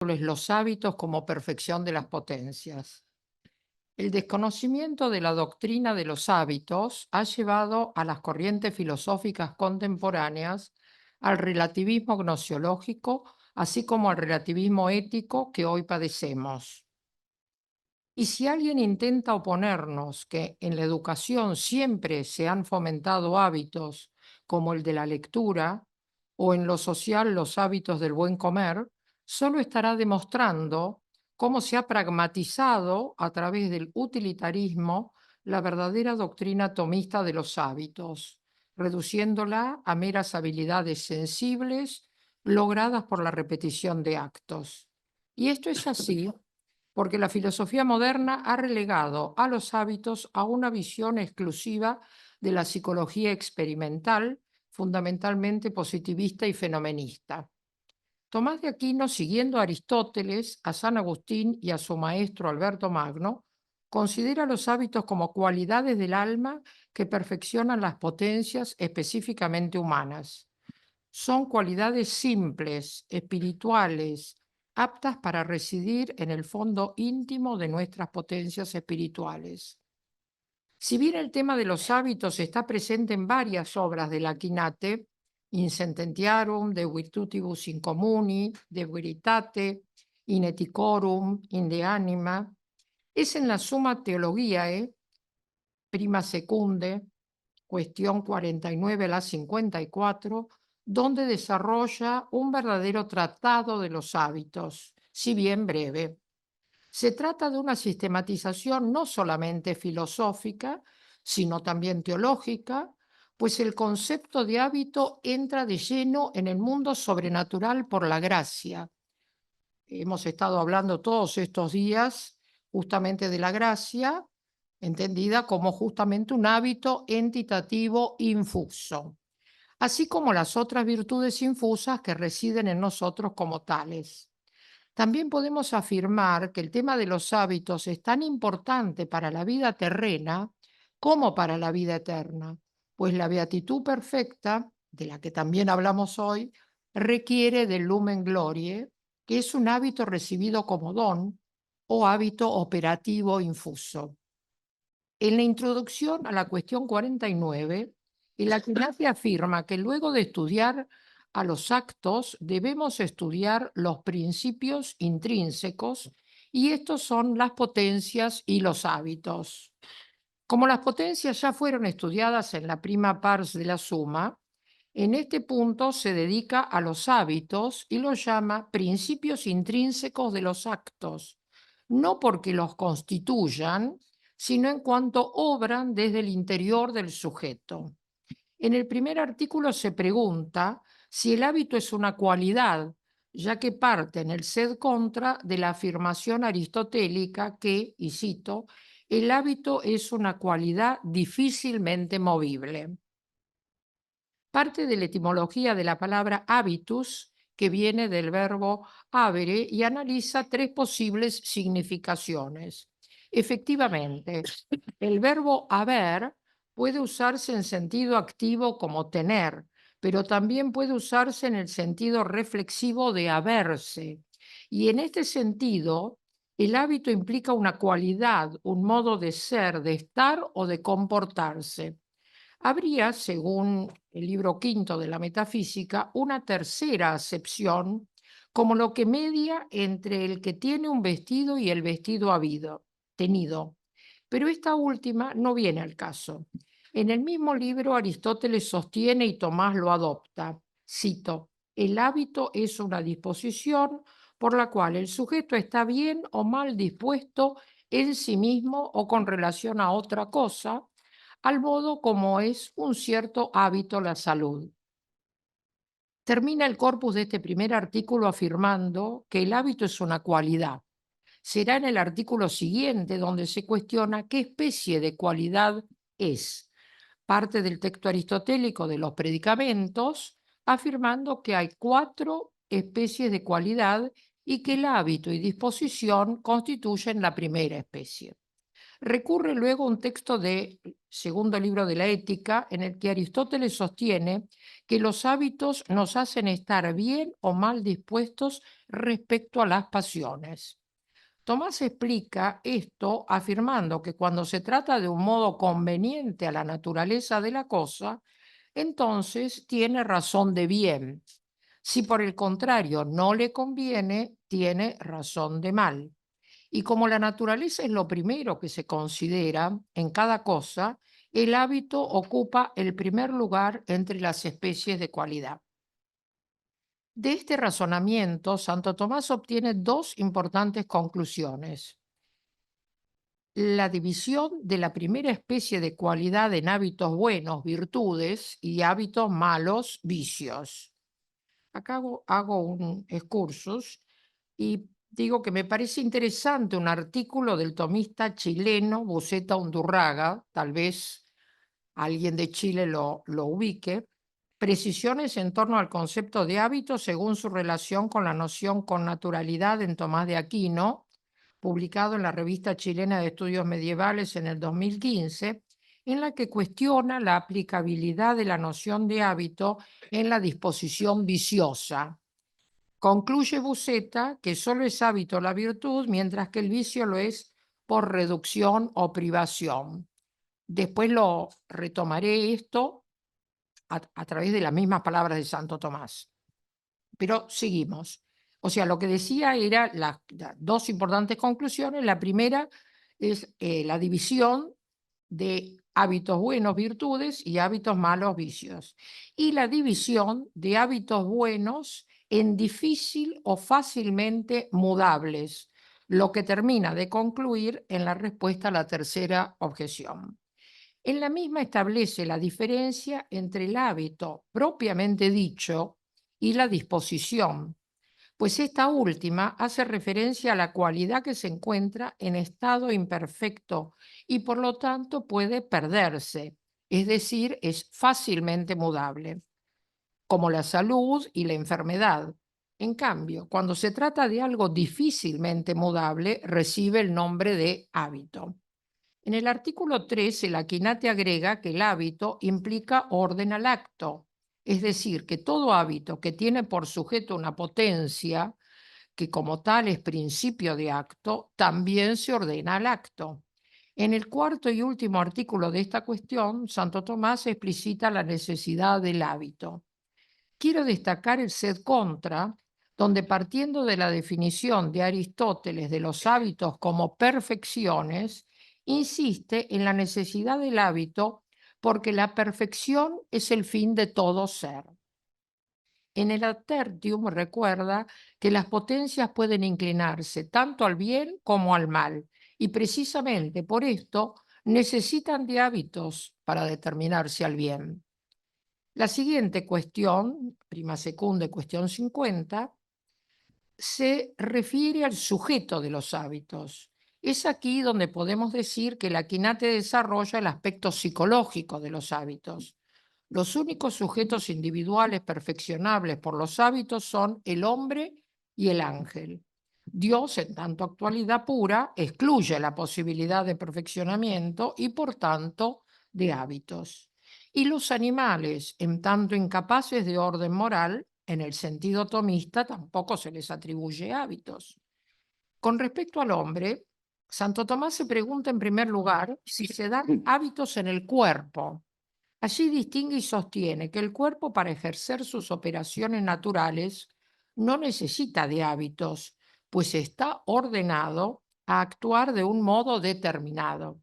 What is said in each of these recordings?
Los hábitos como perfección de las potencias. El desconocimiento de la doctrina de los hábitos ha llevado a las corrientes filosóficas contemporáneas al relativismo gnosiológico, así como al relativismo ético que hoy padecemos. Y si alguien intenta oponernos que en la educación siempre se han fomentado hábitos como el de la lectura o en lo social los hábitos del buen comer, solo estará demostrando cómo se ha pragmatizado a través del utilitarismo la verdadera doctrina tomista de los hábitos, reduciéndola a meras habilidades sensibles logradas por la repetición de actos. Y esto es así porque la filosofía moderna ha relegado a los hábitos a una visión exclusiva de la psicología experimental, fundamentalmente positivista y fenomenista. Tomás de Aquino, siguiendo a Aristóteles, a San Agustín y a su maestro Alberto Magno, considera los hábitos como cualidades del alma que perfeccionan las potencias específicamente humanas. Son cualidades simples, espirituales, aptas para residir en el fondo íntimo de nuestras potencias espirituales. Si bien el tema de los hábitos está presente en varias obras de la Quinate, In Sententiarum, De Virtutibus in Communi, De Veritate, In Ethicorum, In De Anima, es en la Summa Theologiae, prima secunde, cuestión 49 a la 54, donde desarrolla un verdadero tratado de los hábitos, si bien breve. Se trata de una sistematización no solamente filosófica, sino también teológica, pues el concepto de hábito entra de lleno en el mundo sobrenatural por la gracia. Hemos estado hablando todos estos días justamente de la gracia, entendida como justamente un hábito entitativo infuso, así como las otras virtudes infusas que residen en nosotros como tales. También podemos afirmar que el tema de los hábitos es tan importante para la vida terrena como para la vida eterna, pues la beatitud perfecta, de la que también hablamos hoy, requiere del lumen glorie, que es un hábito recibido como don o hábito operativo infuso. En la introducción a la cuestión 49, el Aquilace afirma que luego de estudiar a los actos debemos estudiar los principios intrínsecos y estos son las potencias y los hábitos. Como las potencias ya fueron estudiadas en la prima pars de la Suma, en este punto se dedica a los hábitos y los llama principios intrínsecos de los actos, no porque los constituyan, sino en cuanto obran desde el interior del sujeto. En el primer artículo se pregunta si el hábito es una cualidad, ya que parte en el sed contra de la afirmación aristotélica que, y cito, el hábito es una cualidad difícilmente movible. Parte de la etimología de la palabra habitus, que viene del verbo habere, y analiza tres posibles significaciones. Efectivamente, el verbo haber puede usarse en sentido activo como tener, pero también puede usarse en el sentido reflexivo de haberse. Y en este sentido, el hábito implica una cualidad, un modo de ser, de estar o de comportarse. Habría, según el libro quinto de la metafísica, una tercera acepción como lo que media entre el que tiene un vestido y el vestido habido, tenido. Pero esta última no viene al caso. En el mismo libro Aristóteles sostiene y Tomás lo adopta. Cito, el hábito es una disposición por la cual el sujeto está bien o mal dispuesto en sí mismo o con relación a otra cosa, al modo como es un cierto hábito la salud. Termina el corpus de este primer artículo afirmando que el hábito es una cualidad. Será en el artículo siguiente donde se cuestiona qué especie de cualidad es. Parte del texto aristotélico de los predicamentos, afirmando que hay 4 especies de cualidad y que el hábito y disposición constituyen la primera especie. Recurre luego a un texto del segundo libro de la Ética, en el que Aristóteles sostiene que los hábitos nos hacen estar bien o mal dispuestos respecto a las pasiones. Tomás explica esto afirmando que cuando se trata de un modo conveniente a la naturaleza de la cosa, entonces tiene razón de bien. Si por el contrario no le conviene, tiene razón de mal. Y como la naturaleza es lo primero que se considera en cada cosa, el hábito ocupa el primer lugar entre las especies de cualidad. De este razonamiento, Santo Tomás obtiene dos importantes conclusiones: la división de la primera especie de cualidad en hábitos buenos, virtudes, y hábitos malos, vicios. Acá hago un excursus y digo que me parece interesante un artículo del tomista chileno Buceta Undurraga, tal vez alguien de Chile lo ubique, precisiones en torno al concepto de hábito según su relación con la noción con naturalidad en Tomás de Aquino, publicado en la Revista Chilena de Estudios Medievales en el 2015, en la que cuestiona la aplicabilidad de la noción de hábito en la disposición viciosa. Concluye Buceta que solo es hábito la virtud, mientras que el vicio lo es por reducción o privación. Después lo retomaré esto a través de las mismas palabras de Santo Tomás. Pero seguimos. O sea, lo que decía era las dos importantes conclusiones. La primera es la división de hábitos buenos, virtudes, y hábitos malos, vicios. Y la división de hábitos buenos en difícil o fácilmente mudables, lo que termina de concluir en la respuesta a la tercera objeción. En la misma establece la diferencia entre el hábito propiamente dicho y la disposición, pues esta última hace referencia a la cualidad que se encuentra en estado imperfecto y por lo tanto puede perderse, es decir, es fácilmente mudable, como la salud y la enfermedad. En cambio, cuando se trata de algo difícilmente mudable, recibe el nombre de hábito. En el artículo 3, el Aquinate agrega que el hábito implica orden al acto, es decir, que todo hábito que tiene por sujeto una potencia, que como tal es principio de acto, también se ordena al acto. En el cuarto y último artículo de esta cuestión, Santo Tomás explicita la necesidad del hábito. Quiero destacar el sed contra, donde partiendo de la definición de Aristóteles de los hábitos como perfecciones, insiste en la necesidad del hábito porque la perfección es el fin de todo ser. En el Adtertium recuerda que las potencias pueden inclinarse tanto al bien como al mal, y precisamente por esto necesitan de hábitos para determinarse al bien. La siguiente cuestión, prima secunda, cuestión 50, se refiere al sujeto de los hábitos. Es aquí donde podemos decir que la quinate desarrolla el aspecto psicológico de los hábitos. Los únicos sujetos individuales perfeccionables por los hábitos son el hombre y el ángel. Dios, en tanto actualidad pura, excluye la posibilidad de perfeccionamiento y, por tanto, de hábitos. Y los animales, en tanto incapaces de orden moral, en el sentido tomista, tampoco se les atribuye hábitos. Con respecto al hombre, Santo Tomás se pregunta en primer lugar si se dan hábitos en el cuerpo. Allí distingue y sostiene que el cuerpo, para ejercer sus operaciones naturales, no necesita de hábitos, pues está ordenado a actuar de un modo determinado.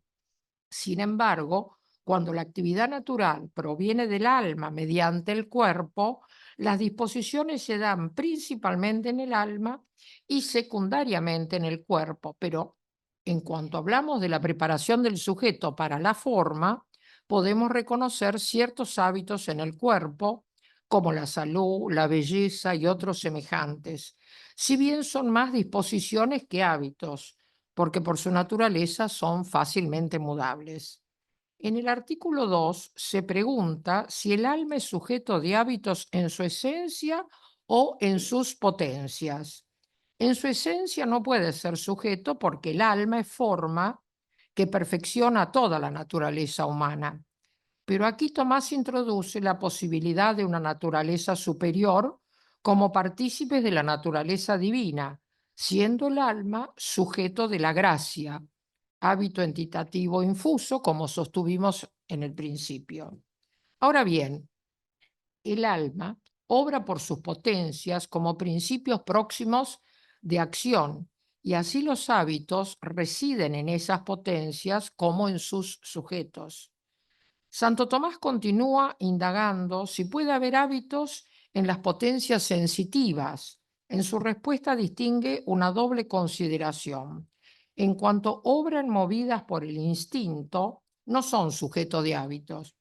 Sin embargo, cuando la actividad natural proviene del alma mediante el cuerpo, las disposiciones se dan principalmente en el alma y secundariamente en el cuerpo, pero en cuanto hablamos de la preparación del sujeto para la forma, podemos reconocer ciertos hábitos en el cuerpo, como la salud, la belleza y otros semejantes, si bien son más disposiciones que hábitos, porque por su naturaleza son fácilmente mudables. En el artículo 2 se pregunta si el alma es sujeto de hábitos en su esencia o en sus potencias. En su esencia no puede ser sujeto porque el alma es forma que perfecciona toda la naturaleza humana. Pero aquí Tomás introduce la posibilidad de una naturaleza superior como partícipes de la naturaleza divina, siendo el alma sujeto de la gracia, hábito entitativo infuso, como sostuvimos en el principio. Ahora bien, el alma obra por sus potencias como principios próximos de acción, y así los hábitos residen en esas potencias como en sus sujetos. Santo Tomás continúa indagando si puede haber hábitos en las potencias sensitivas. En su respuesta distingue una doble consideración. En cuanto obran movidas por el instinto, no son sujeto de hábitos,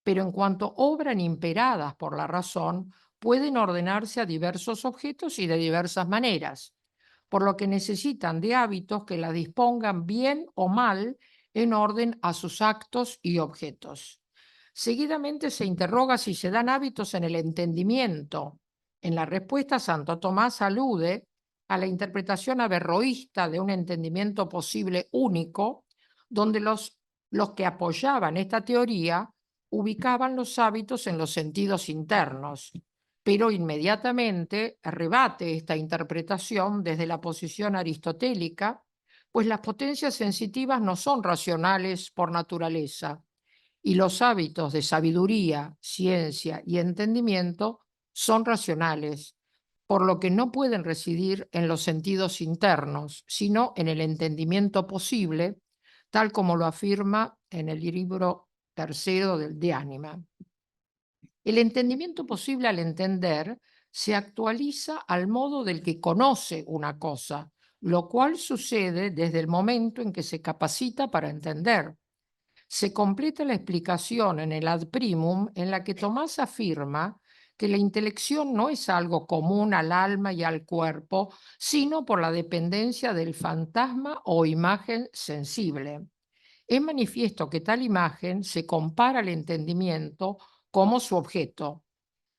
pero en cuanto obran imperadas por la razón, pueden ordenarse a diversos objetos y de diversas maneras, por lo que necesitan de hábitos que las dispongan bien o mal en orden a sus actos y objetos. Seguidamente se interroga si se dan hábitos en el entendimiento. En la respuesta, Santo Tomás alude a la interpretación averroísta de un entendimiento posible único, donde los que apoyaban esta teoría ubicaban los hábitos en los sentidos internos, pero inmediatamente rebate esta interpretación desde la posición aristotélica, pues las potencias sensitivas no son racionales por naturaleza, y los hábitos de sabiduría, ciencia y entendimiento son racionales, por lo que no pueden residir en los sentidos internos, sino en el entendimiento posible, tal como lo afirma en el libro tercero del De Anima. El entendimiento posible al entender se actualiza al modo del que conoce una cosa, lo cual sucede desde el momento en que se capacita para entender. Se completa la explicación en el ad primum, en la que Tomás afirma que la intelección no es algo común al alma y al cuerpo, sino por la dependencia del fantasma o imagen sensible. Es manifiesto que tal imagen se compara al entendimiento como su objeto.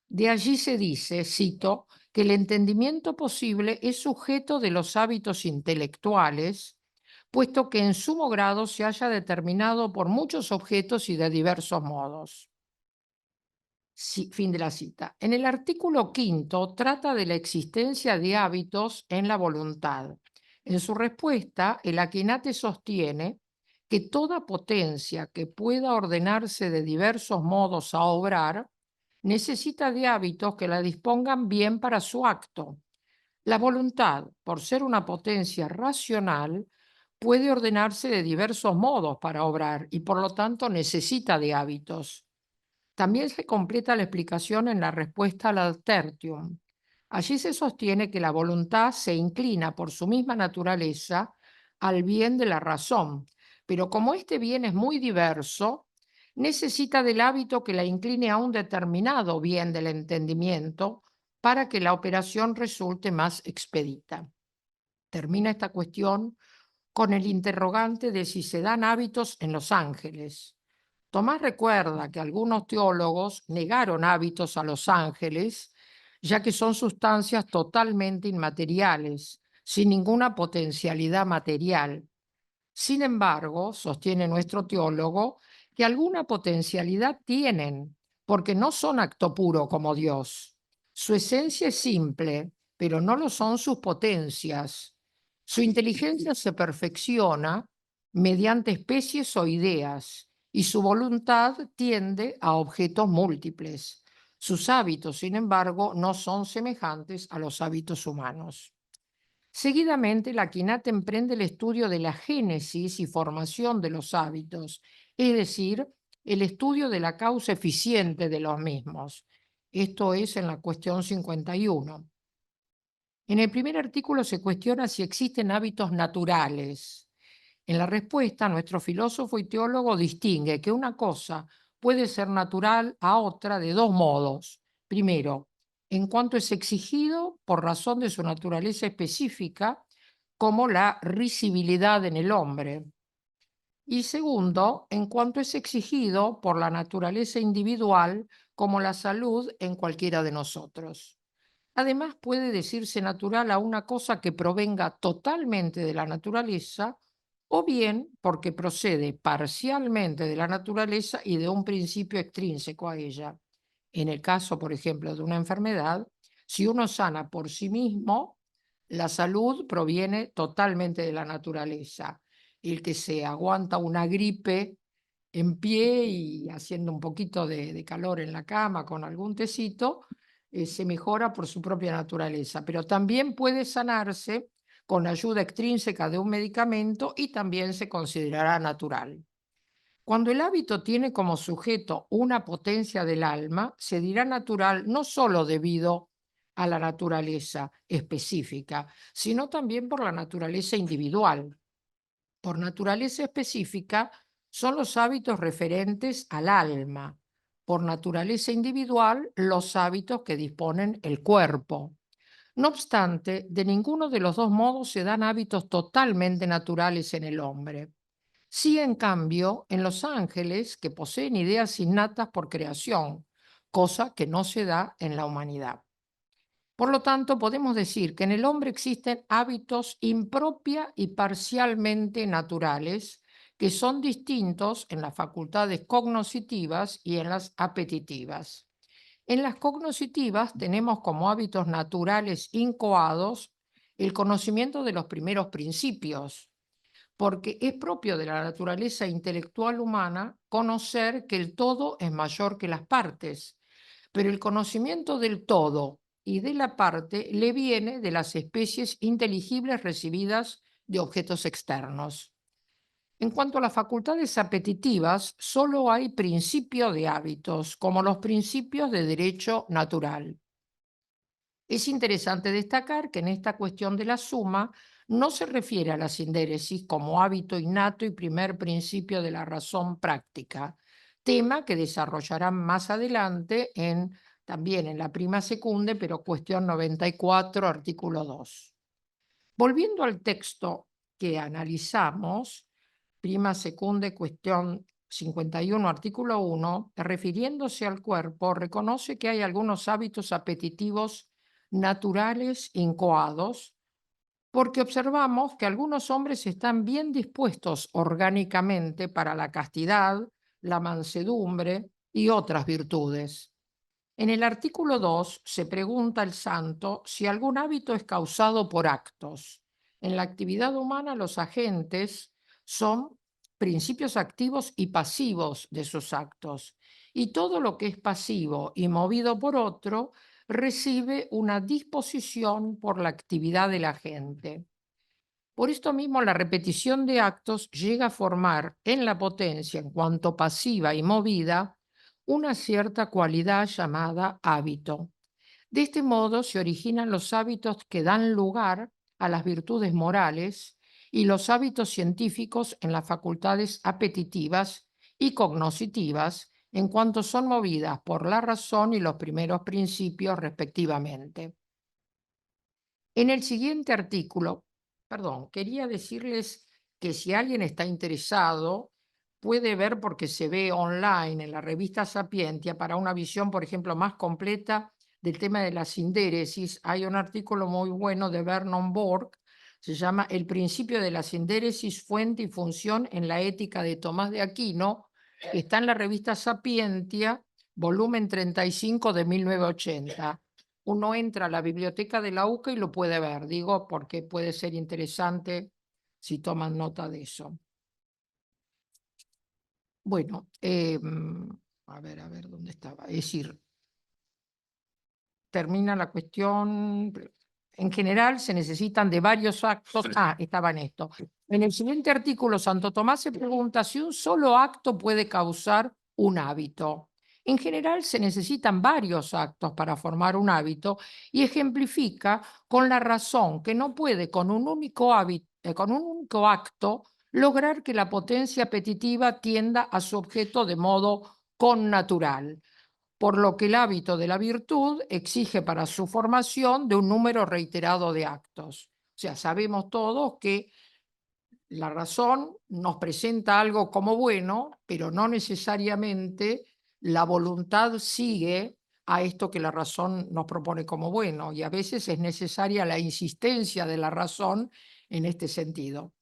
De allí se dice, cito, que el entendimiento posible es sujeto de los hábitos intelectuales, puesto que en sumo grado se haya determinado por muchos objetos y de diversos modos. Sí, fin de la cita. En el artículo quinto trata de la existencia de hábitos en la voluntad. En su respuesta, el Aquinate sostiene que toda potencia que pueda ordenarse de diversos modos a obrar necesita de hábitos que la dispongan bien para su acto. La voluntad, por ser una potencia racional, puede ordenarse de diversos modos para obrar y por lo tanto necesita de hábitos. También se completa la explicación en la respuesta al ad tertium. Allí se sostiene que la voluntad se inclina por su misma naturaleza al bien de la razón, pero como este bien es muy diverso, necesita del hábito que la incline a un determinado bien del entendimiento para que la operación resulte más expedita. Termina esta cuestión con el interrogante de si se dan hábitos en los ángeles. Tomás recuerda que algunos teólogos negaron hábitos a los ángeles, ya que son sustancias totalmente inmateriales, sin ninguna potencialidad material. Sin embargo, sostiene nuestro teólogo, que alguna potencialidad tienen, porque no son acto puro como Dios. Su esencia es simple, pero no lo son sus potencias. Su inteligencia se perfecciona mediante especies o ideas, y su voluntad tiende a objetos múltiples. Sus hábitos, sin embargo, no son semejantes a los hábitos humanos. Seguidamente, la Quinata emprende el estudio de la génesis y formación de los hábitos, es decir, el estudio de la causa eficiente de los mismos. Esto es en la cuestión 51. En el primer artículo se cuestiona si existen hábitos naturales. En la respuesta, nuestro filósofo y teólogo distingue que una cosa puede ser natural a otra de dos modos. Primero, en cuanto es exigido por razón de su naturaleza específica, como la risibilidad en el hombre. Y segundo, en cuanto es exigido por la naturaleza individual, como la salud en cualquiera de nosotros. Además, puede decirse natural a una cosa que provenga totalmente de la naturaleza o bien porque procede parcialmente de la naturaleza y de un principio extrínseco a ella. En el caso, por ejemplo, de una enfermedad, si uno sana por sí mismo, la salud proviene totalmente de la naturaleza. El que se aguanta una gripe en pie y haciendo un poquito de calor en la cama con algún tecito, se mejora por su propia naturaleza, pero también puede sanarse con ayuda extrínseca de un medicamento y también se considerará natural. Cuando el hábito tiene como sujeto una potencia del alma, se dirá natural no solo debido a la naturaleza específica, sino también por la naturaleza individual. Por naturaleza específica son los hábitos referentes al alma. Por naturaleza individual, los hábitos que disponen el cuerpo. No obstante, de ninguno de los dos modos se dan hábitos totalmente naturales en el hombre. Sí, en cambio, en los ángeles, que poseen ideas innatas por creación, cosa que no se da en la humanidad. Por lo tanto, podemos decir que en el hombre existen hábitos impropia y parcialmente naturales, que son distintos en las facultades cognoscitivas y en las apetitivas. En las cognoscitivas tenemos como hábitos naturales incoados el conocimiento de los primeros principios, porque es propio de la naturaleza intelectual humana conocer que el todo es mayor que las partes, pero el conocimiento del todo y de la parte le viene de las especies inteligibles recibidas de objetos externos. En cuanto a las facultades apetitivas, solo hay principio de hábitos, como los principios de derecho natural. Es interesante destacar que en esta cuestión de la suma no se refiere a la sindéresis como hábito innato y primer principio de la razón práctica, tema que desarrollarán más adelante también en la prima secunde, pero cuestión 94, artículo 2. Volviendo al texto que analizamos, prima secunde, cuestión 51, artículo 1, refiriéndose al cuerpo, reconoce que hay algunos hábitos apetitivos naturales incoados, porque observamos que algunos hombres están bien dispuestos orgánicamente para la castidad, la mansedumbre y otras virtudes. En el artículo 2 se pregunta al santo si algún hábito es causado por actos. En la actividad humana los agentes son principios activos y pasivos de sus actos, y todo lo que es pasivo y movido por otro recibe una disposición por la actividad de la gente. Por esto mismo, la repetición de actos llega a formar en la potencia, en cuanto pasiva y movida, una cierta cualidad llamada hábito. De este modo se originan los hábitos que dan lugar a las virtudes morales y los hábitos científicos en las facultades apetitivas y cognoscitivas, en cuanto son movidas por la razón y los primeros principios respectivamente. En el siguiente artículo, perdón, quería decirles que si alguien está interesado, puede ver porque se ve online en la revista Sapientia para una visión, por ejemplo, más completa del tema de la sindéresis. Hay un artículo muy bueno de Vernon Borg, se llama El principio de la sindéresis, fuente y función en la ética de Tomás de Aquino, que está en la revista Sapientia, volumen 35 de 1980. Uno entra a la biblioteca de la UCA y lo puede ver, digo, porque puede ser interesante si toman nota de eso. Bueno, a ver, ¿dónde estaba? Es decir, termina la cuestión. En general se necesitan de varios actos. Ah, estaba en esto. En el siguiente artículo, Santo Tomás se pregunta si un solo acto puede causar un hábito. En general se necesitan varios actos para formar un hábito y ejemplifica con la razón que no puede con un único acto lograr que la potencia apetitiva tienda a su objeto de modo connatural, por lo que el hábito de la virtud exige para su formación de un número reiterado de actos. O sea, sabemos todos que la razón nos presenta algo como bueno, pero no necesariamente la voluntad sigue a esto que la razón nos propone como bueno, y a veces es necesaria la insistencia de la razón en este sentido.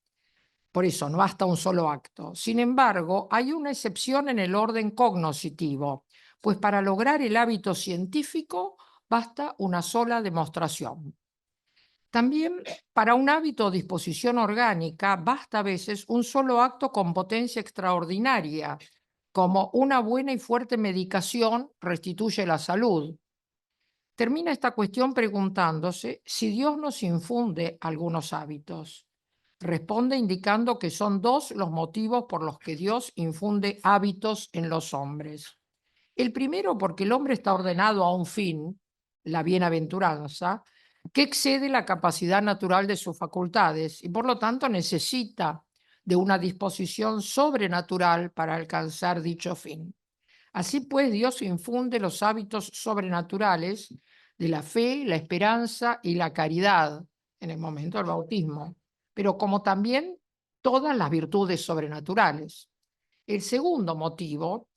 Por eso no basta un solo acto. Sin embargo, hay una excepción en el orden cognoscitivo, pues para lograr el hábito científico basta una sola demostración. También para un hábito o disposición orgánica basta a veces un solo acto con potencia extraordinaria, como una buena y fuerte medicación restituye la salud. Termina esta cuestión preguntándose si Dios nos infunde algunos hábitos. Responde indicando que son dos los motivos por los que Dios infunde hábitos en los hombres. El primero, porque el hombre está ordenado a un fin, la bienaventuranza, que excede la capacidad natural de sus facultades y por lo tanto necesita de una disposición sobrenatural para alcanzar dicho fin. Así pues, Dios infunde los hábitos sobrenaturales de la fe, la esperanza y la caridad en el momento del bautismo, pero como también todas las virtudes sobrenaturales. El segundo motivo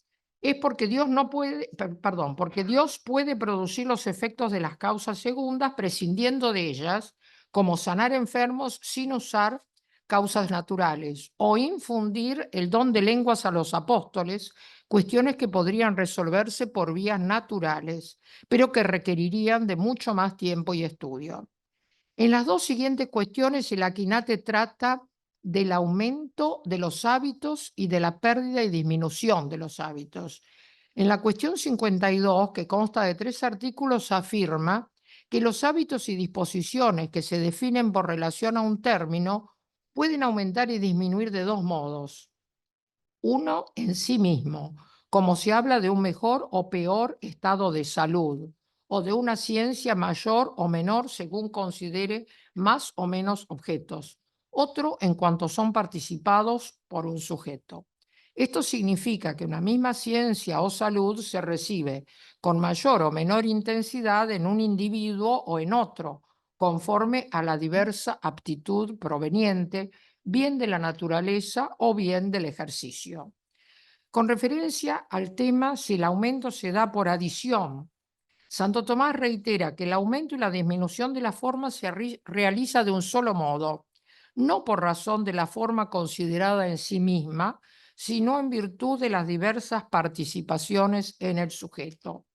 es porque Dios no puede, perdón, porque Dios puede producir los efectos de las causas segundas prescindiendo de ellas, como sanar enfermos sin usar causas naturales o infundir el don de lenguas a los apóstoles, cuestiones que podrían resolverse por vías naturales, pero que requerirían de mucho más tiempo y estudio. En las dos siguientes cuestiones, el Aquinate trata del aumento de los hábitos y de la pérdida y disminución de los hábitos. En la cuestión 52, que consta de 3 artículos, afirma que los hábitos y disposiciones que se definen por relación a un término pueden aumentar y disminuir de dos modos. Uno en sí mismo, como se habla de un mejor o peor estado de salud, o de una ciencia mayor o menor según considere más o menos objetos. Otro en cuanto son participados por un sujeto. Esto significa que una misma ciencia o salud se recibe con mayor o menor intensidad en un individuo o en otro, conforme a la diversa aptitud proveniente bien de la naturaleza o bien del ejercicio. Con referencia al tema si el aumento se da por adición, Santo Tomás reitera que el aumento y la disminución de la forma se realiza de un solo modo, no por razón de la forma considerada en sí misma, sino en virtud de las diversas participaciones en el sujeto.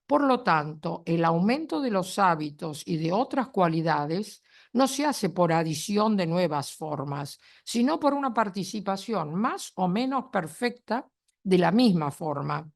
Por lo tanto, el aumento de los hábitos y de otras cualidades no se hace por adición de nuevas formas, sino por una participación más o menos perfecta de la misma forma.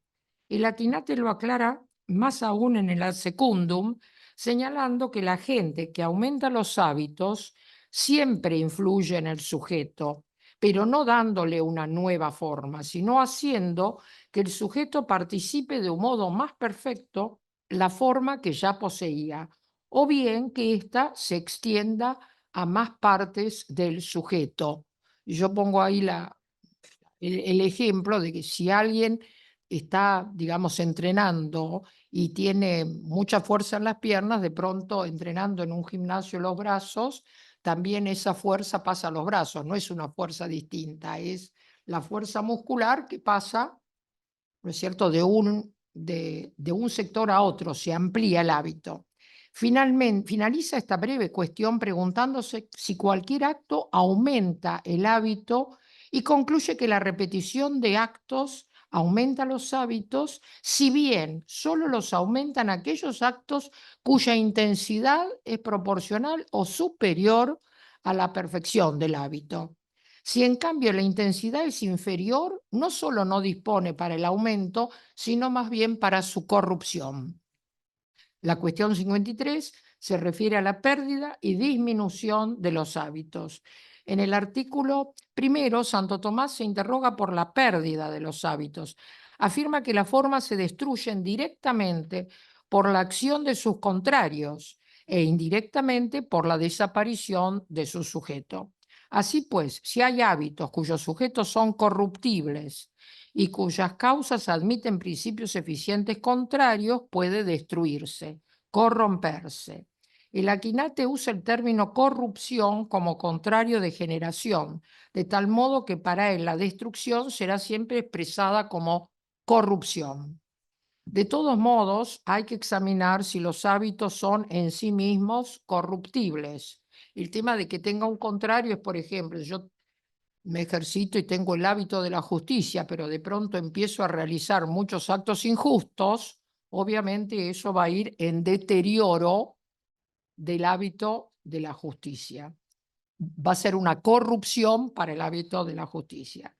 El Aquinate lo aclara más aún en el Ad Secundum, señalando que la gente que aumenta los hábitos siempre influye en el sujeto, pero no dándole una nueva forma, sino haciendo que el sujeto participe de un modo más perfecto la forma que ya poseía, o bien que ésta se extienda a más partes del sujeto. Yo pongo ahí el ejemplo de que si alguien está, digamos, entrenando y tiene mucha fuerza en las piernas, de pronto entrenando en un gimnasio los brazos, también esa fuerza pasa a los brazos, no es una fuerza distinta, es la fuerza muscular que pasa, ¿no es cierto?, de un sector a otro, se amplía el hábito. Finalmente, finaliza esta breve cuestión preguntándose si cualquier acto aumenta el hábito y concluye que la repetición de actos aumenta los hábitos, si bien solo los aumentan aquellos actos cuya intensidad es proporcional o superior a la perfección del hábito. Si en cambio la intensidad es inferior, no solo no dispone para el aumento, sino más bien para su corrupción. La cuestión 53 se refiere a la pérdida y disminución de los hábitos. En el artículo primero, Santo Tomás se interroga por la pérdida de los hábitos. Afirma que las formas se destruyen directamente por la acción de sus contrarios e indirectamente por la desaparición de su sujeto. Así pues, si hay hábitos cuyos sujetos son corruptibles y cuyas causas admiten principios eficientes contrarios, puede destruirse, corromperse. El Aquinate usa el término corrupción como contrario de generación, de tal modo que para él la destrucción será siempre expresada como corrupción. De todos modos, hay que examinar si los hábitos son en sí mismos corruptibles. El tema de que tenga un contrario es, por ejemplo, yo me ejercito y tengo el hábito de la justicia, pero de pronto empiezo a realizar muchos actos injustos, obviamente eso va a ir en deterioro del hábito de la justicia. Va a ser una corrupción para el hábito de la justicia.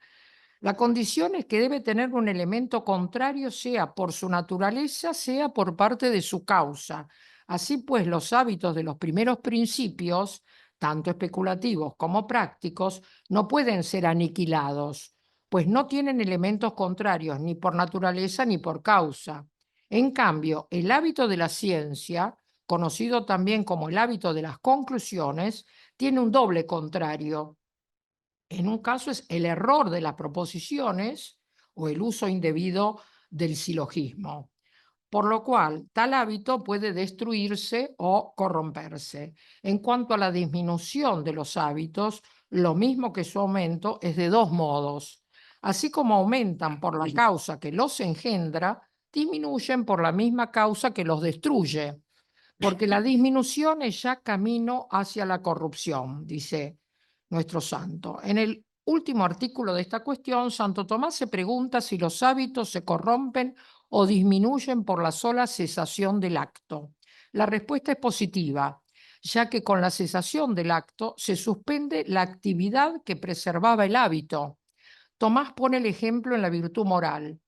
La condición es que debe tener un elemento contrario, sea por su naturaleza, sea por parte de su causa. Así pues, los hábitos de los primeros principios, tanto especulativos como prácticos, no pueden ser aniquilados, pues no tienen elementos contrarios ni por naturaleza ni por causa. En cambio, el hábito de la ciencia, conocido también como el hábito de las conclusiones, tiene un doble contrario. En un caso es el error de las proposiciones o el uso indebido del silogismo, por lo cual tal hábito puede destruirse o corromperse. En cuanto a la disminución de los hábitos, lo mismo que su aumento es de dos modos. Así como aumentan por la causa que los engendra, disminuyen por la misma causa que los destruye, porque la disminución es ya camino hacia la corrupción, dice nuestro santo. En el último artículo de esta cuestión, Santo Tomás se pregunta si los hábitos se corrompen o disminuyen por la sola cesación del acto. La respuesta es positiva, ya que con la cesación del acto se suspende la actividad que preservaba el hábito. Tomás pone el ejemplo en la virtud moral.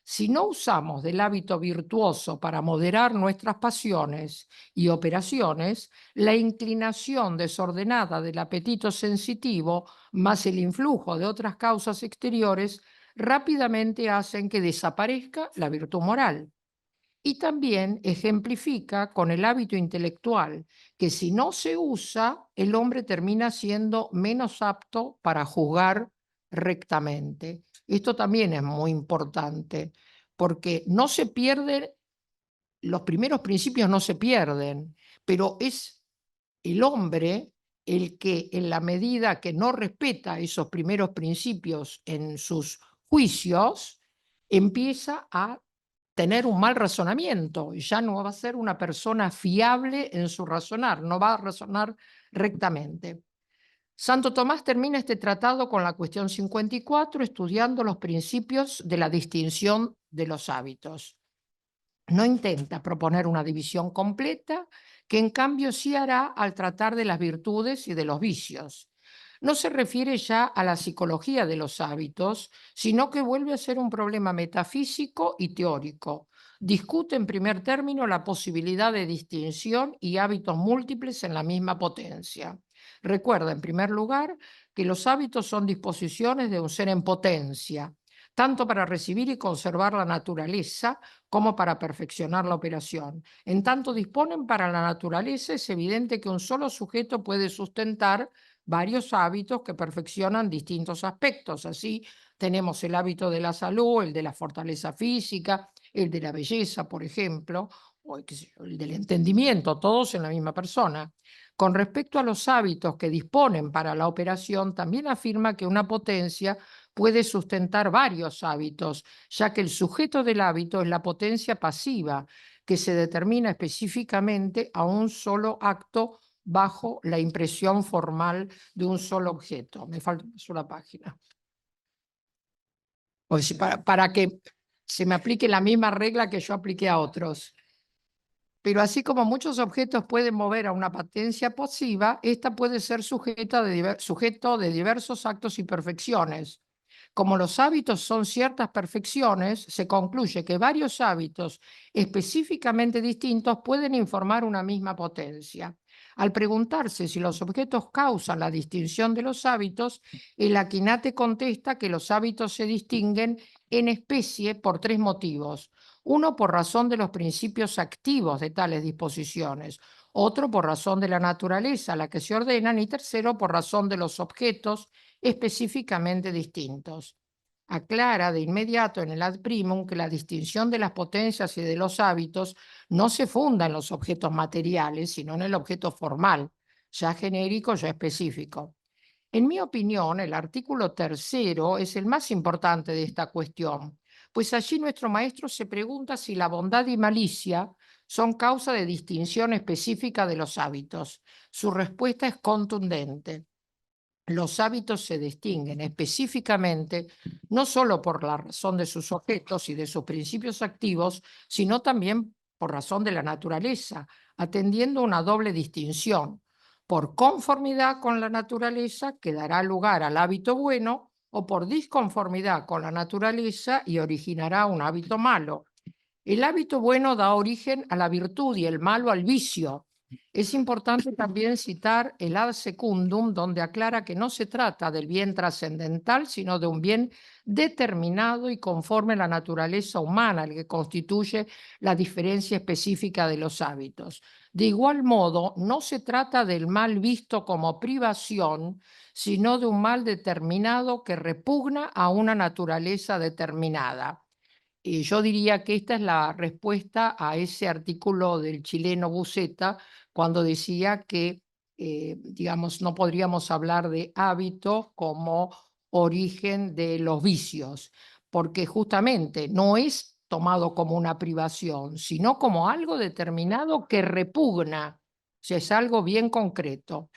Si no usamos del hábito virtuoso para moderar nuestras pasiones y operaciones, la inclinación desordenada del apetito sensitivo, más el influjo de otras causas exteriores, rápidamente hacen que desaparezca la virtud moral. Y también ejemplifica con el hábito intelectual, que si no se usa, el hombre termina siendo menos apto para juzgar rectamente. Esto también es muy importante, porque no se pierden, los primeros principios no se pierden, pero es el hombre el que en la medida que no respeta esos primeros principios en sus juicios, empieza a tener un mal razonamiento, ya no va a ser una persona fiable en su razonar, no va a razonar rectamente. Santo Tomás termina este tratado con la cuestión 54, estudiando los principios de la distinción de los hábitos. No intenta proponer una división completa, que en cambio sí hará al tratar de las virtudes y de los vicios. No se refiere ya a la psicología de los hábitos, sino que vuelve a ser un problema metafísico y teórico. Discute en primer término la posibilidad de distinción y hábitos múltiples en la misma potencia. Recuerda, en primer lugar, que los hábitos son disposiciones de un ser en potencia, tanto para recibir y conservar la naturaleza como para perfeccionar la operación. En tanto disponen para la naturaleza, es evidente que un solo sujeto puede sustentar varios hábitos que perfeccionan distintos aspectos. Así tenemos el hábito de la salud, el de la fortaleza física, el de la belleza, por ejemplo, o el del entendimiento, todos en la misma persona. Con respecto a los hábitos que disponen para la operación, también afirma que una potencia puede sustentar varios hábitos, ya que el sujeto del hábito es la potencia pasiva, que se determina específicamente a un solo acto bajo la impresión formal de un solo objeto. Me falta una sola página. O sea, para que se me aplique la misma regla que yo apliqué a otros. Pero así como muchos objetos pueden mover a una potencia pasiva, esta puede ser sujeto de diversos actos y perfecciones. Como los hábitos son ciertas perfecciones, se concluye que varios hábitos específicamente distintos pueden informar una misma potencia. Al preguntarse si los objetos causan la distinción de los hábitos, el Aquinate contesta que los hábitos se distinguen en especie por tres motivos. Uno por razón de los principios activos de tales disposiciones, otro por razón de la naturaleza a la que se ordenan y tercero por razón de los objetos específicamente distintos. Aclara de inmediato en el ad primum que la distinción de las potencias y de los hábitos no se funda en los objetos materiales, sino en el objeto formal, ya genérico, ya específico. En mi opinión, el artículo tercero es el más importante de esta cuestión, pues allí nuestro maestro se pregunta si la bondad y malicia son causa de distinción específica de los hábitos. Su respuesta es contundente. Los hábitos se distinguen específicamente no solo por la razón de sus objetos y de sus principios activos, sino también por razón de la naturaleza, atendiendo una doble distinción. Por conformidad con la naturaleza, que dará lugar al hábito bueno, o por disconformidad con la naturaleza y originará un hábito malo. El hábito bueno da origen a la virtud y el malo al vicio. Es importante también citar el Ad Secundum, donde aclara que no se trata del bien trascendental, sino de un bien determinado y conforme a la naturaleza humana, el que constituye la diferencia específica de los hábitos. De igual modo, no se trata del mal visto como privación, sino de un mal determinado que repugna a una naturaleza determinada. Y yo diría que esta es la respuesta a ese artículo del chileno Buceta cuando decía que, digamos, no podríamos hablar de hábito como origen de los vicios, porque justamente no es tomado como una privación, sino como algo determinado que repugna, o sea, es algo bien concreto.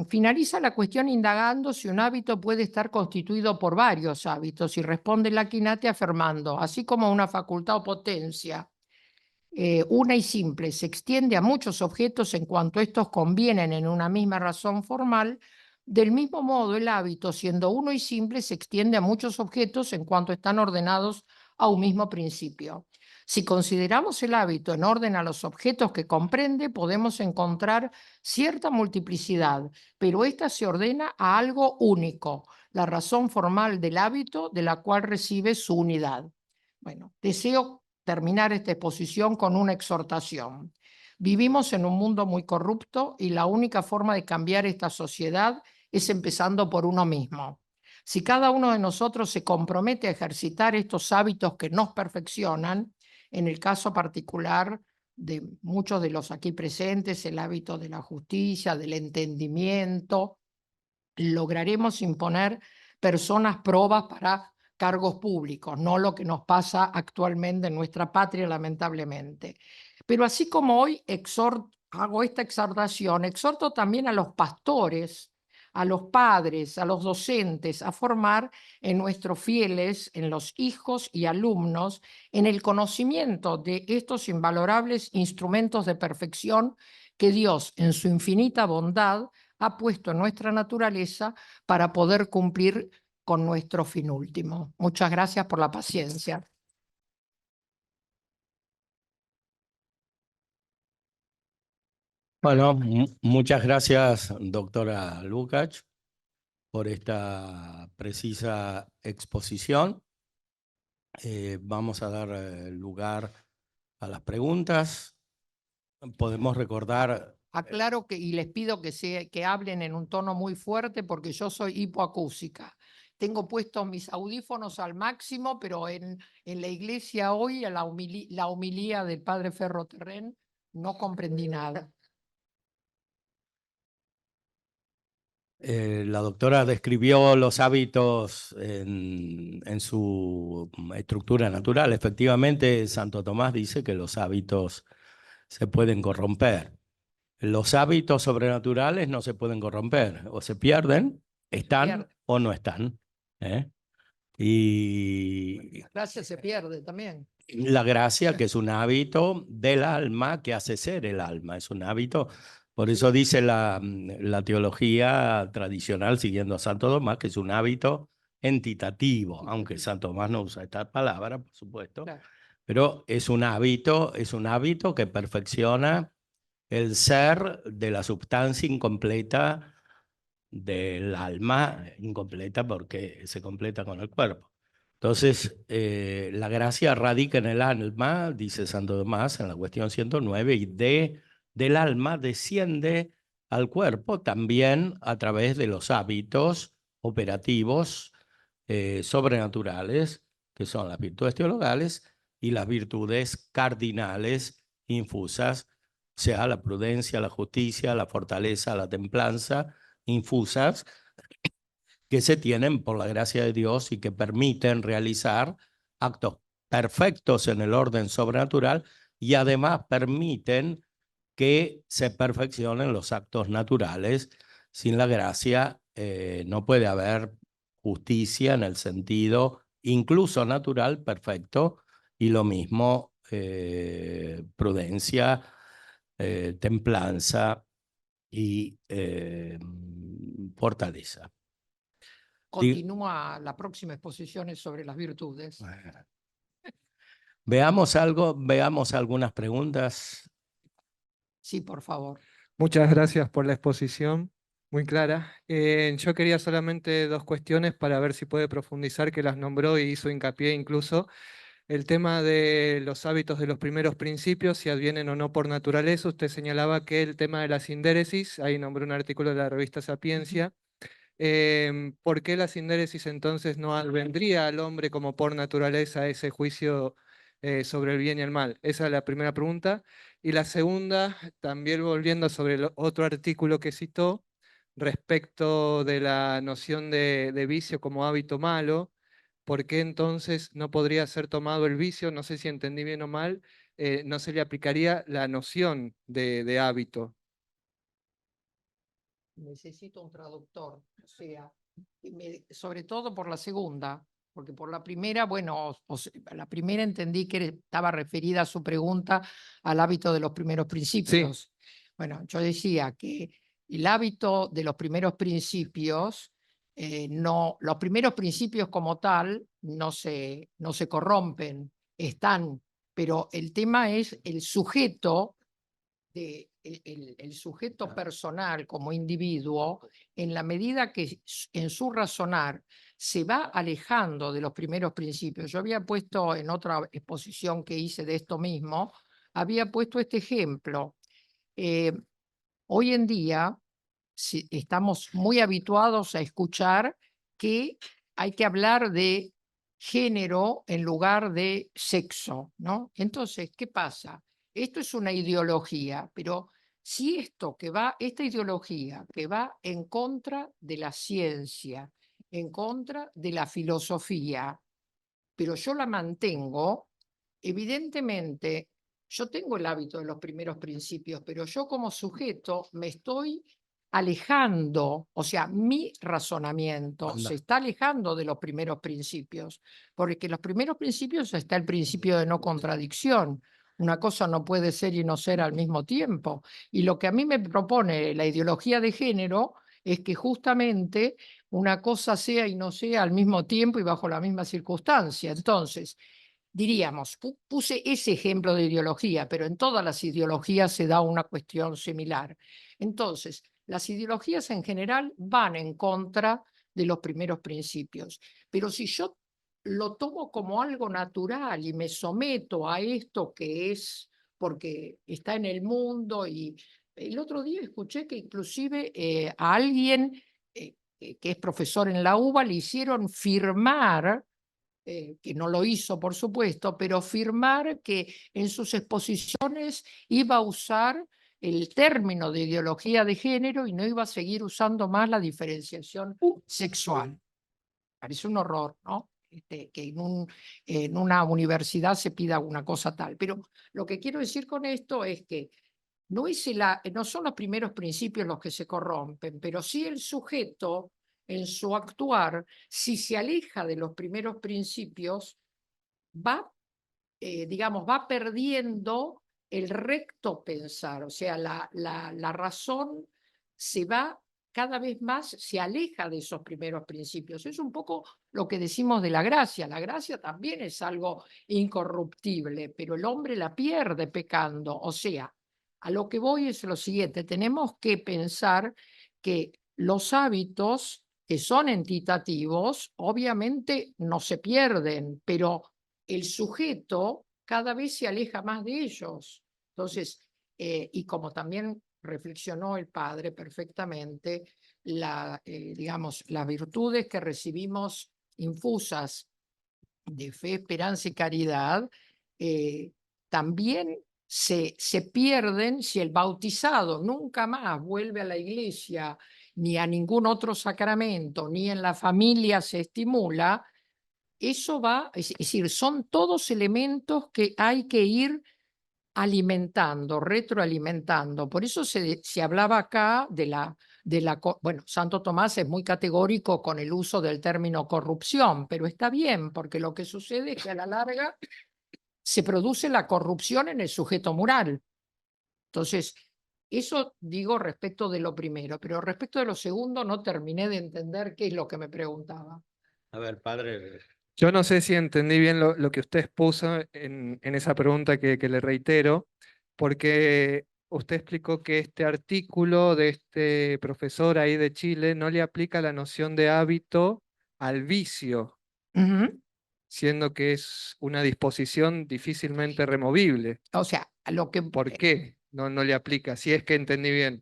Finaliza la cuestión indagando si un hábito puede estar constituido por varios hábitos y responde la quinate afirmando, así como una facultad o potencia, una y simple, se extiende a muchos objetos en cuanto estos convienen en una misma razón formal, del mismo modo el hábito, siendo uno y simple, se extiende a muchos objetos en cuanto están ordenados a un mismo principio. Si consideramos el hábito en orden a los objetos que comprende, podemos encontrar cierta multiplicidad, pero ésta se ordena a algo único, la razón formal del hábito de la cual recibe su unidad. Bueno, deseo terminar esta exposición con una exhortación. Vivimos en un mundo muy corrupto y la única forma de cambiar esta sociedad es empezando por uno mismo. Si cada uno de nosotros se compromete a ejercitar estos hábitos que nos perfeccionan, en el caso particular de muchos de los aquí presentes, el hábito de la justicia, del entendimiento, lograremos imponer personas probas para cargos públicos, no lo que nos pasa actualmente en nuestra patria, lamentablemente. Pero así como hoy hago esta exhortación, exhorto también a los pastores, a los padres, a los docentes, a formar en nuestros fieles, en los hijos y alumnos, en el conocimiento de estos invalorables instrumentos de perfección que Dios, en su infinita bondad, ha puesto en nuestra naturaleza para poder cumplir con nuestro fin último. Muchas gracias por la paciencia. Bueno, muchas gracias, doctora Lukács, por esta precisa exposición. Vamos a dar lugar a las preguntas. Podemos recordar... Aclaro y les pido que hablen en un tono muy fuerte porque yo soy hipoacústica. Tengo puestos mis audífonos al máximo, pero en la iglesia hoy, la homilía del padre Ferro-Terren, no comprendí nada. La doctora describió los hábitos en su estructura natural. Efectivamente, Santo Tomás dice que los hábitos se pueden corromper. Los hábitos sobrenaturales no se pueden corromper, o se pierden, están o no están. Y la gracia se pierde también. La gracia, que es un hábito del alma que hace ser el alma, es un hábito. Por eso dice la teología tradicional, siguiendo a Santo Tomás, que es un hábito entitativo, aunque Santo Tomás no usa esta palabra, por supuesto, claro. Pero es un hábito que perfecciona el ser de la sustancia incompleta del alma, incompleta porque se completa con el cuerpo. Entonces, la gracia radica en el alma, dice Santo Tomás en la cuestión 109, y del alma desciende al cuerpo también a través de los hábitos operativos sobrenaturales, que son las virtudes teologales y las virtudes cardinales infusas, o sea, la prudencia, la justicia, la fortaleza, la templanza, infusas, que se tienen por la gracia de Dios y que permiten realizar actos perfectos en el orden sobrenatural y además permiten que se perfeccionen los actos naturales Sin la gracia no puede haber justicia en el sentido incluso natural perfecto, y lo mismo prudencia, templanza y fortaleza. Continúa la próxima exposición es sobre las virtudes. Veamos algo, veamos algunas preguntas. Sí, por favor. Muchas gracias por la exposición, muy clara. Yo quería solamente dos cuestiones para ver si puede profundizar, que las nombró y hizo hincapié incluso. El tema de los hábitos de los primeros principios, si advienen o no por naturaleza. Usted señalaba que el tema de la sindéresis, ahí nombró un artículo de la revista Sapiencia. ¿Por qué la sindéresis entonces no advendría al hombre como por naturaleza ese juicio sobre el bien y el mal? Esa es la primera pregunta. Y la segunda, también volviendo sobre el otro artículo que citó, respecto de la noción de vicio como hábito malo, ¿por qué entonces no podría ser tomado el vicio? No sé si entendí bien o mal, no se le aplicaría la noción de hábito. Necesito un traductor, o sea, sobre todo por la segunda, porque por la primera, bueno, la primera entendí que estaba referida a su pregunta al hábito de los primeros principios. Bueno, yo decía que el hábito de los primeros principios, no, los primeros principios como tal no se corrompen, están, pero el tema es el sujeto el sujeto personal como individuo, en la medida que en su razonar se va alejando de los primeros principios. Yo había puesto en otra exposición que hice de esto mismo, había puesto este ejemplo. Hoy en día estamos muy habituados a escuchar que hay que hablar de género en lugar de sexo, ¿no? Entonces, ¿qué pasa? Esto es una ideología, pero si esta ideología que va en contra de la ciencia, en contra de la filosofía, pero yo la mantengo, evidentemente yo tengo el hábito de los primeros principios, pero yo como sujeto me estoy alejando, o sea, mi razonamiento se está alejando de los primeros principios, porque en los primeros principios está el principio de no contradicción. Una cosa no puede ser y no ser al mismo tiempo. Y lo que a mí me propone la ideología de género es que justamente una cosa sea y no sea al mismo tiempo y bajo la misma circunstancia. Entonces, diríamos, puse ese ejemplo de ideología, pero en todas las ideologías se da una cuestión similar. Entonces, las ideologías en general van en contra de los primeros principios, pero si yo lo tomo como algo natural y me someto a esto que es porque está en el mundo, y el otro día escuché que inclusive a alguien que es profesor en la UBA le hicieron firmar que no lo hizo, por supuesto, pero firmar que en sus exposiciones iba a usar el término de ideología de género y no iba a seguir usando más la diferenciación sexual. Parece un horror, ¿no? Que en una universidad se pida una cosa tal. Pero lo que quiero decir con esto es que no son los primeros principios los que se corrompen, pero sí el sujeto en su actuar, si se aleja de los primeros principios, va, digamos, va perdiendo el recto pensar, o sea, la razón se va cada vez más, se aleja de esos primeros principios. Es un poco lo que decimos de la gracia. La gracia también es algo incorruptible, pero el hombre la pierde pecando. O sea, a lo que voy es lo siguiente, tenemos que pensar que los hábitos que son entitativos, obviamente no se pierden, pero el sujeto cada vez se aleja más de ellos. Entonces, y como también reflexionó el padre perfectamente, digamos, las virtudes que recibimos infusas de fe, esperanza y caridad, también se pierden si el bautizado nunca más vuelve a la iglesia, ni a ningún otro sacramento, ni en la familia se estimula. Eso va, es decir, son todos elementos que hay que ir alimentando, retroalimentando. Por eso se hablaba acá de bueno, Santo Tomás es muy categórico con el uso del término corrupción, pero está bien, porque lo que sucede es que a la larga se produce la corrupción en el sujeto moral. Entonces, eso digo respecto de lo primero, pero respecto de lo segundo no terminé de entender qué es lo que me preguntaba. A ver, padre. Yo no sé si entendí bien lo que usted expuso en esa pregunta que le reitero, porque usted explicó que este artículo de este profesor ahí de Chile no le aplica la noción de hábito al vicio, Ujú. siendo que es una disposición difícilmente removible. O sea, lo que, ¿Por qué no le aplica? Si es que entendí bien.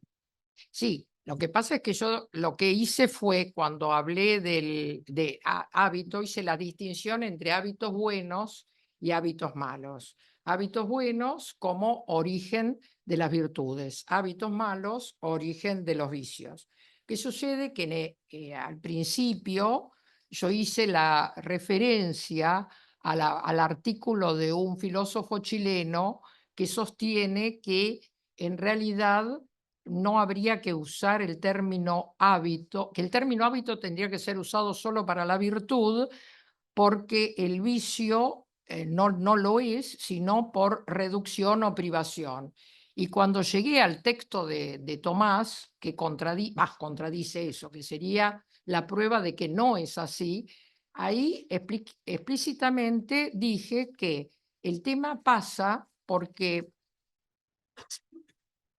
sí, lo que pasa es que yo lo que hice fue cuando hablé de hábito, hice la distinción entre hábitos buenos y hábitos malos. Hábitos buenos como origen de las virtudes, hábitos malos, origen de los vicios. ¿Qué sucede? Que al principio yo hice la referencia al artículo de un filósofo chileno que sostiene que en realidad no habría que usar el término hábito, que el término hábito tendría que ser usado solo para la virtud, porque el vicio no lo es, sino por reducción o privación. Y cuando llegué al texto de Tomás, que contradice eso, que sería la prueba de que no es así, ahí explícitamente dije que el tema pasa porque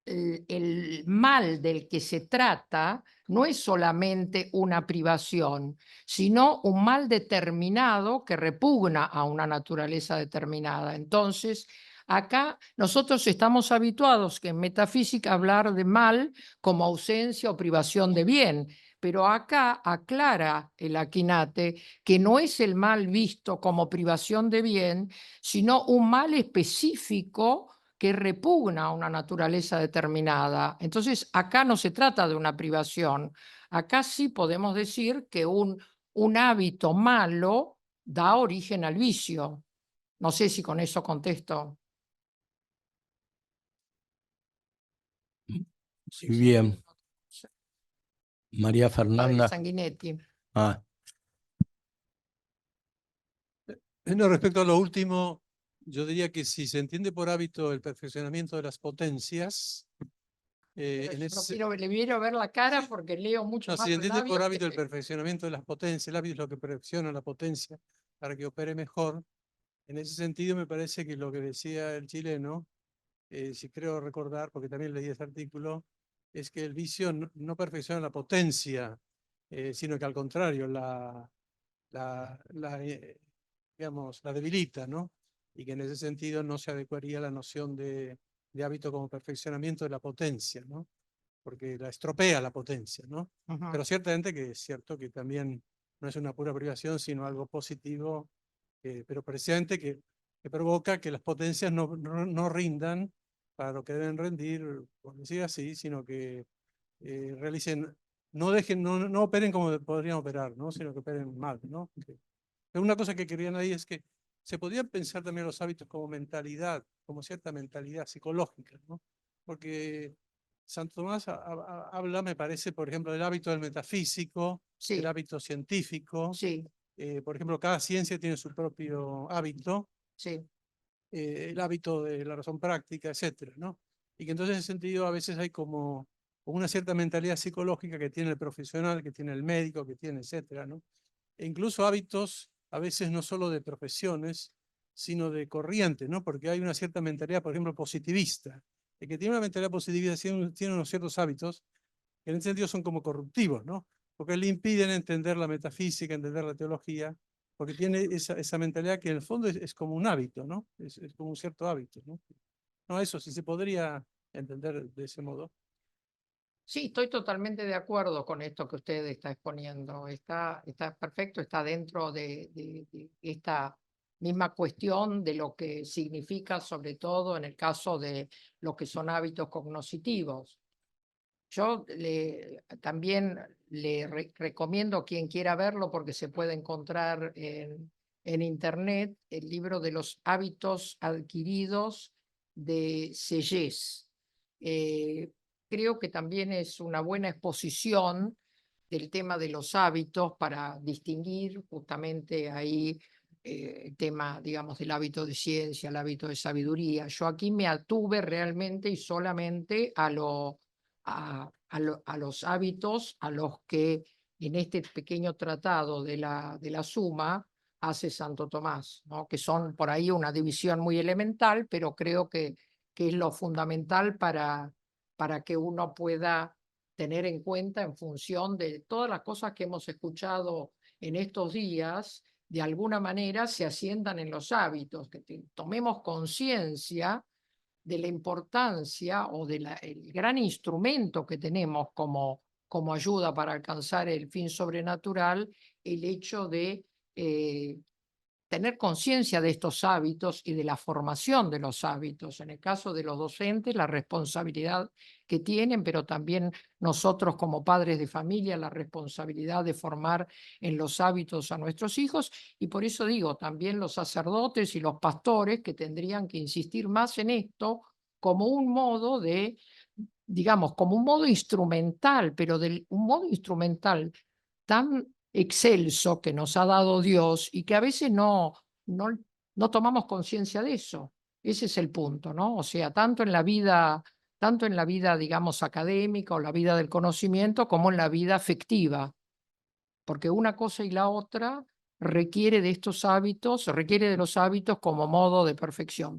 el mal del que se trata no es solamente una privación, sino un mal determinado que repugna a una naturaleza determinada. Entonces, acá nosotros estamos habituados que en metafísica hablar de mal como ausencia o privación de bien, pero acá aclara el Aquinate que no es el mal visto como privación de bien, sino un mal específico que repugna a una naturaleza determinada. Entonces, acá no se trata de una privación. Acá sí podemos decir que un hábito malo da origen al vicio. No sé si con eso contesto. Sí, bien. María Padre Fernanda. Sanguinetti. Ah, No, respecto a lo último, yo diría que si se entiende por hábito el perfeccionamiento de las potencias, en ese, Le quiero ver la cara porque leo mucho no, más si se los entiende por labios hábito el que... perfeccionamiento de las potencias, el hábito es lo que perfecciona la potencia para que opere mejor. En ese sentido, me parece que lo que decía el chileno, si creo recordar, porque también leí ese artículo, es que el vicio no perfecciona la potencia, sino que al contrario, digamos, la debilita, ¿no? Y que en ese sentido no se adecuaría la noción de hábito como perfeccionamiento de la potencia, ¿no? Porque la estropea la potencia, ¿no? Ujú. Pero ciertamente que es cierto que también no es una pura privación, sino algo positivo, pero precisamente que provoca que las potencias no rindan para lo que deben rendir, por decir así, sino que realicen, no operen como podrían operar, ¿no? Sino que operen mal, ¿no? Pero una cosa que querían ahí es que se podían pensar también los hábitos como mentalidad, como cierta mentalidad psicológica, ¿no? Porque Santo Tomás habla, me parece, por ejemplo, del hábito del metafísico, Sí, del hábito científico. sí, Por ejemplo, cada ciencia tiene su propio hábito, sí. el hábito de la razón práctica, etcétera, ¿no? Y que entonces en ese sentido a veces hay como una cierta mentalidad psicológica que tiene el profesional, que tiene el médico, que tiene, etcétera, ¿no? E incluso hábitos a veces no solo de profesiones, sino de corrientes, ¿no? Porque hay una cierta mentalidad, por ejemplo, positivista. El que tiene una mentalidad positivista tiene unos ciertos hábitos que en ese sentido son como corruptivos, ¿no? Porque le impiden entender la metafísica, entender la teología, porque tiene esa mentalidad que en el fondo es como un hábito, ¿no? Es como un cierto hábito, ¿no? No, eso sí se podría entender de ese modo. Sí, estoy totalmente de acuerdo con esto que usted está exponiendo. Está perfecto, está dentro de esta misma cuestión de lo que significa, sobre todo en el caso de lo que son hábitos cognitivos. Yo también le recomiendo a quien quiera verlo, porque se puede encontrar en internet, el libro de los hábitos adquiridos de Sellés. creo que también es una buena exposición del tema de los hábitos para distinguir justamente ahí el tema, digamos, del hábito de ciencia, el hábito de sabiduría. Yo aquí me atuve realmente y solamente a los hábitos a los que en este pequeño tratado de la Suma hace Santo Tomás, ¿no? Que son por ahí una división muy elemental, pero creo que es lo fundamental para que uno pueda tener en cuenta en función de todas las cosas que hemos escuchado en estos días, de alguna manera se asientan en los hábitos, que tomemos conciencia de la importancia o del gran instrumento que tenemos como ayuda para alcanzar el fin sobrenatural, el hecho de tener conciencia de estos hábitos y de la formación de los hábitos. En el caso de los docentes, la responsabilidad que tienen, pero también nosotros como padres de familia, la responsabilidad de formar en los hábitos a nuestros hijos. Y por eso digo, también los sacerdotes y los pastores que tendrían que insistir más en esto como un modo de, digamos, como un modo instrumental, pero un modo instrumental tan excelso que nos ha dado Dios y que a veces no tomamos conciencia de eso. Ese es el punto, ¿no? O sea, tanto en la vida, digamos, académica o la vida del conocimiento, como en la vida afectiva. Porque una cosa y la otra requiere de estos hábitos, requiere de los hábitos como modo de perfección.